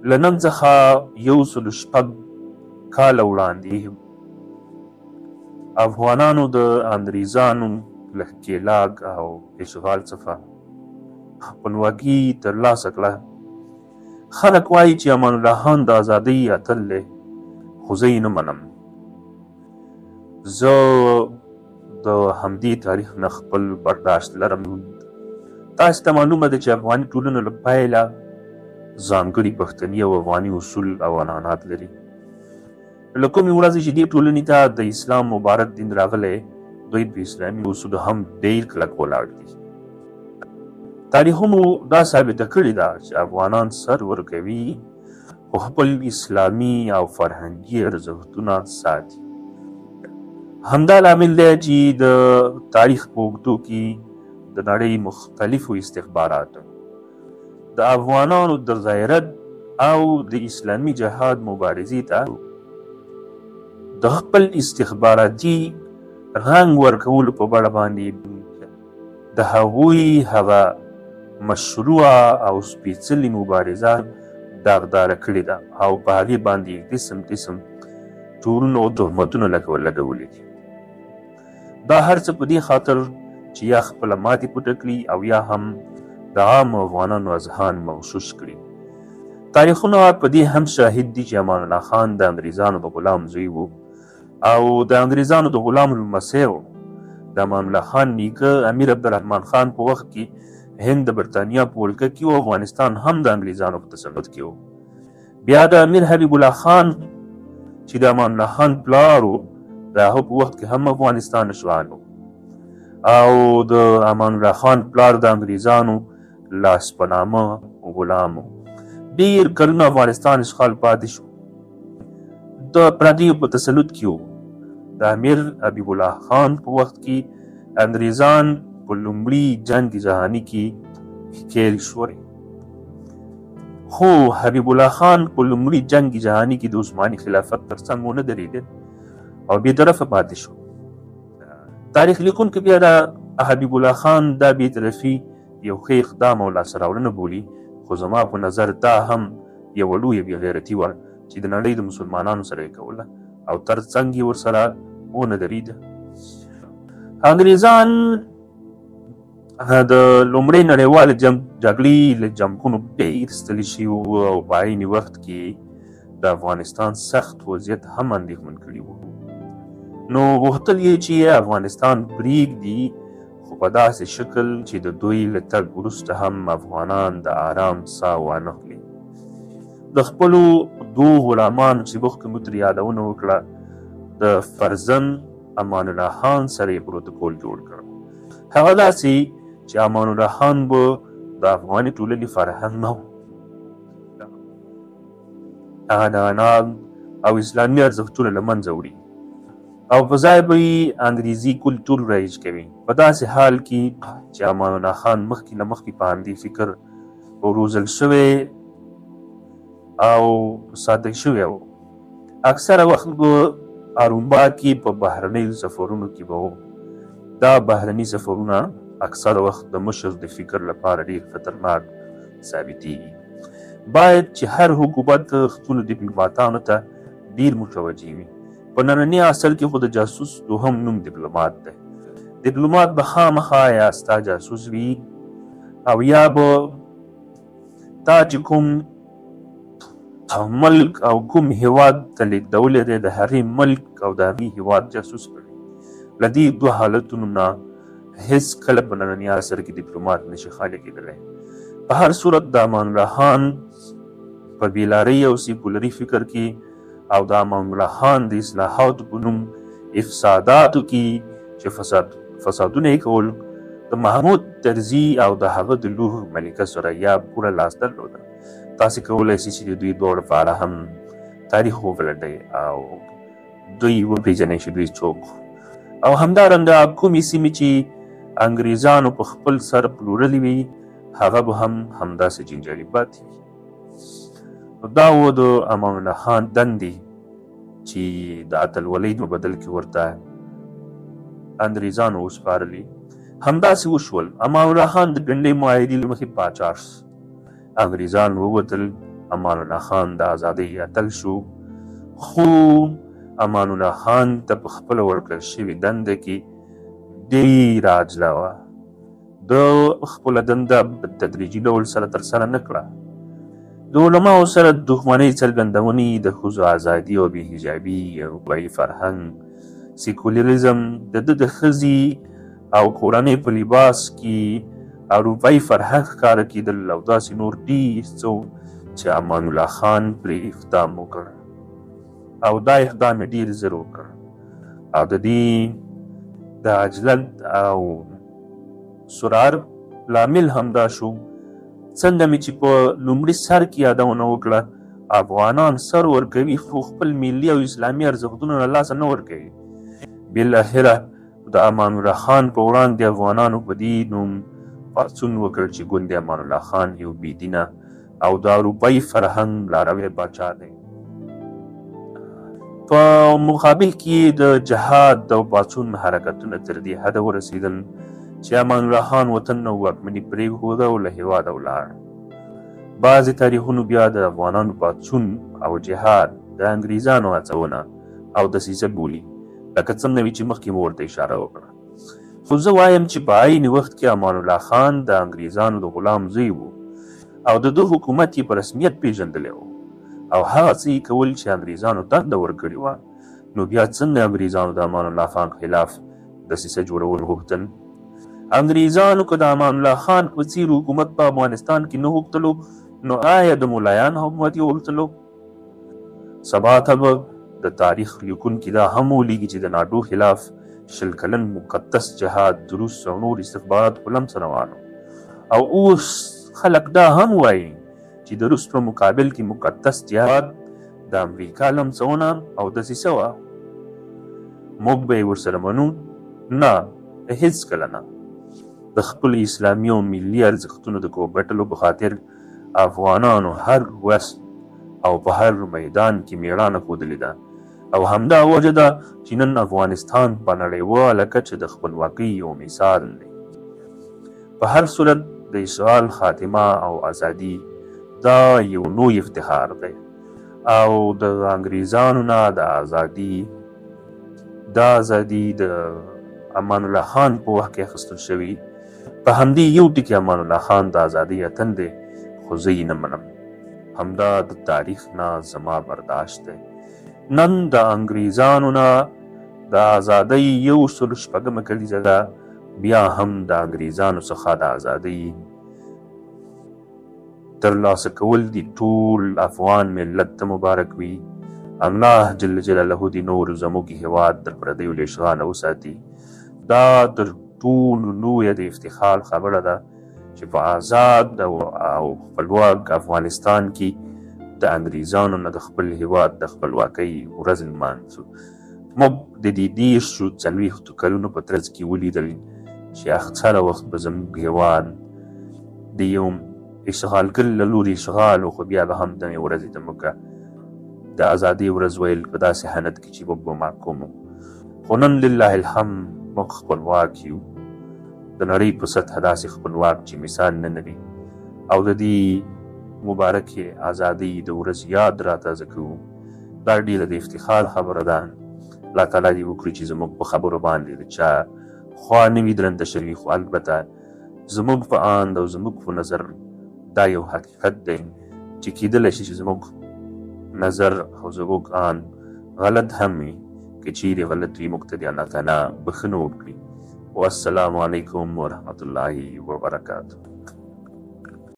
له نن څخه 106 کاله وړاندې افغانانو د انګریزانو له ښکېلاک او اشغال څخه خپلواکي ترلاسه کړه. خلک وایي چې امان الله خان د ازادۍ اتل دی، خو زه یې نه منم. زه د همدې تاریخ نه خپل برداشت لرم. تاسو ته معلومه ده چې افغاني ټولنه له پیله ځانګړي پښتني او افغاني اصول او عنعنات لري. له کومې ورځې چې دې ټولنې ته د اسلام مبارک دین راغلی، دوی په اسلامي اصولو هم ډېر کلک ولاړ دي. تاریخونو دا ثابته کړې ده چې افغانان سر ورکوي خو خپل اسلامي او فرهنګي ارزښتونه ساتي. همدا لامل دی چې د تاریخ په اوږدو کې د نړۍ مختلفو استخباراتو د افغانانو د غیرت او د اسلامي جهاد مبارزې ته د خپل استخباراتي رنګ ورکولو په بڼه باندې د هغوی هغه مشروعه او سپېڅلې مبارزه داغداره کړې ده او په هغې باندې قسم قسم تورونه او تهمتونه لګولي دي. دا هر څه په دې خاطر چې یا خپله ماتې پټه کړي او یا هم د عامو افغانانو اذهان مغشوش کړي. تاریخونه په دې هم شاهد دي چې امان الله خان د انګریزانو د غلام زوی و او د انګریزانو د غلام لمسی و. د امان الله خان نیکه امیر عبدالرحمن خان په وخت کې هند د برطانیا په ولکه کې و، افغانستان هم د انګریزانو په تسلط کې و. بیا د امیر حبیب الله خان چې د امان الله خان پلار و، د هغه په وخت کې هم افغانستان اشغال و او د امان الله خان پلار د انګریزانو لاس په نامه غلام و. ډېر کلونه افغانستان اشغال پاتې شو، د پردیو په تسلط کې و. د امیر حبیب الله خان په وخت کې انګریزان په لومړي جنګ جهاني کې ښکېل شول، خو حبیب الله خان په لومړي جنګ جهاني کې د عثماني خلافت ترڅنګ ونه درېدل او بې طرفه پاتې شو. تاریخ لیکونکي بیا د حبیب الله خان دا بې طرفي یو ښه اقدام او لاسته راوړنه بولي، خو زما په نظر دا هم یوه لویه بې غیرتي وه چې د نړۍ د مسلمانانو سره یې کوله او ترڅنګ یې ورسره ونه درېده. انګریزان د لومړۍ نړیوالې جګړې له جنګونو ډېر ستړي شوي وو او په عین وخت کې د افغانستان سخت وضعیت هم اندېښمن کړي وو. نو غوښتل یې چې افغانستان پرېږدي، خو په داسې شکل چې د دوی له تګ وروسته هم افغانان د آرام ساه وانخلي. د خپلو دوو غلامانو چې مخکې مو ترې یادونه وکړه، د فرزند امان الله خان سره یې پروتوکول جوړ کړ. هغه داسې چې امان الله خان به د افغاني ټولنې فرهنګ نه و، هغه عنعنات او اسلامي ارزښتونه له منځه وړي او په ځای به یې انګریزي کلتور رایج کوي. په داسې حال کې چې امان الله خان مخکې له مخکې په همدې فکر روزل شوی او ساتل شوی و. اکثره وخت به ارومبا کې په بهرنیو سفرونو کې به و. دا بهرني سفرونه اکثره وخت د مشر د فکر لپاره ډېر خطرناک ثابتېږي. باید چې هر حکومت خپلو ډیپلوماتانو ته ډېر متوجه وي. په ننني عصر کې خو د جاسوس دوهم نوم ډیپلومات دی. ډیپلومات به خامخا یا ستا جاسوس وي او یا به تا چې کوم ملک او کوم هیواد ته لیږدولی دی د هغې ملک او د هغې هیواد جاسوس کړي. له دې دوه حالتونو نه هیڅ کله په ننني عصر کې ډیپلومات نشي خالي کېدلی. په هر صورت د امان الله خان په بېلارۍ او سیکولري فکر کې او د امان الله خان د اصلاحاتو په نوم افساداتو کې چې فسادونه یې کول، د محمود طرزي او د هغه د لور ملکه ثریا پوره لاس درلوده. تاسې کولی شئ چې د دوی دواړو په اړه هم تاریخ وپلټئ او دوی وپېژنئ چې دوی څوک او همدارنګه کومې سیمې چې انګریزانو په خپل سر پلورلې وي هغه به هم همداسې جنجالي پاتې وي. دا و د امان الله خان دندې چې د اتلولۍ په بدل کې ورته انګریزانو وسپارلي. همداسې وشول. امان الله خان د ګنډۍ معاهدې له مخې پاچا شو. انګریزان ووتل امان الله خان د ازادۍ اتل شو، خو امان الله خان ته په خپله ورکړل شوې دنده کې ډېره عاجله وه. د خپله دنده په تدریجي ډول سره ترسره نه کړه. د علماو سره دښمنۍ څرګندونې، د ښځو ازادي او بې حجابي، اروپایي فرهنګ، سیکولریزم، د ده د ښځې او کورنۍ په لباس کې اروپایي فرهنګ ښکاره کېدل او داسې نور ډېر څه چې امان الله خان پرې اقدام وکړ او دا اقدام یې ډېر زر وکړ او د دې د عجلت او سرعت لامل همدا شو. څنګه مې چې په لومړي سر کې یادونه وکړه، افغانان سر ورکوي خو خپل ملي او اسلامي ارزښتونه له لاسه نه ورکوي. بالاخره د امان الله خان په وړاندې افغانانو په دې نوم پاڅون وکړ چې ګوند امان الله خان یو بېدینه او د اروپایي فرهنګ لاروی پاچا دی. په مقابل کې د جهاد او پاڅون حرکتونه تر دې حده ورسېدل چې امان الله خان وطن او واکمني پرېښوده او له هېواده ولاړ. بعضې تاریخونو بیا د افغانانو پاڅون او جهاد د انګریزانو هڅونه او دسیسه بولي، لکه څنګه وي چې مخکې مو ورته اشاره وکړه. خو زه وایم چې په عین وخت کې امان الله خان د انګریزانو د غلام زوی و او د ده حکومت یې په رسمیت پیژندلی و او هغه څه یې کول چې انګریزانو دنده ورکړې وه. نو بیا څنګه انګریزانو د امان الله خان خلاف دسیسه جوړول غوښتل؟ انګریزانو که د امان الله خان په څېر حکومت په افغانستان کې نه غوښتلو، نو آیا د ملایان حکومت یې غوښتلو؟ سبا ته به د تاریخ لیکونکي دا هم ولیکي چې د ناټو خلاف 20 کلن مقدس جهاد د روس او نور استخباراتو په لمس روان او اوس خلک دا هم وایي چې د روس په مقابل کې مقدس جهاد د امریکا لمسونه او دسیسه وه. موږ به یې ورسره منو؟ نه، هېڅکله نه. د خپل اسلامي او ملي ارزښتونو د کوبټلو په خاطر افغانانو هر وس او په هر میدان کې میړانه ښودلې ده او همدا وجه ده چې نن افغانستان په نړیواله کچه د خپلواکۍ یو مثال دی. په هر صورت د اشغال خاتمه او ازادي دا یو نوی افتخار دی او د انګریزانو نه د ازادي د امان الله خان په وخت کې اخیستل شوي. په همدې یو ټکي امان الله خان د ازادۍ اتل دی، خو زه یې نه منم. همدا د تاریخ نه زما برداشت دی. نن د انګریزانو نه د ازادۍ 106 کلیزه ده، بیا هم د انګریزانو څخه د ازادۍ ترلاسه کول د ټول افغان ملت ته مبارک وي. الله جل جلاله دې نور زموږ هېواد د پردیو له اشغاله وساتي. دا تر ټولو لویه د افتخار خبره ده چې په آزاد او خپلواک افغانستان کې د انګریزانو نه د خپل هېواد د خپلواکۍ ورځ لمانځو. موږ د دې 40 کلونو په ترڅ کې ولیدل چې اکثره وخت به زموږ هېواد د یو اشغالګر له لوري اشغال و، خو بیا به هم دغې ورځې ته موږ د ازادۍ ورځ ویل په داسې حالت کې چې موږ به محکوم وو. خو نن لله الحمد موږ خپلواک یو، د نړۍ په سطحه داسې خپلواک چې مثال نه لري او د دې مبارکې ازادۍ د ورځ یاد راتازه کوو. دا ډېره د افتخار خبره ده. الله تعالی دې وکړي چې زموږ په خبرو باندې د چا خوا نه وي درنده شوي، خو البته زموږ په اند او زموږ په نظر دا یو حقیقت دی چې کیدلی شي چې زموږ نظر او زموږ اند غلط هم وي. که چیرې غلط وي موږ ته دې الله تعالی بښنه وکړي. والسلام علیکم ورحمة الله وبرکاته.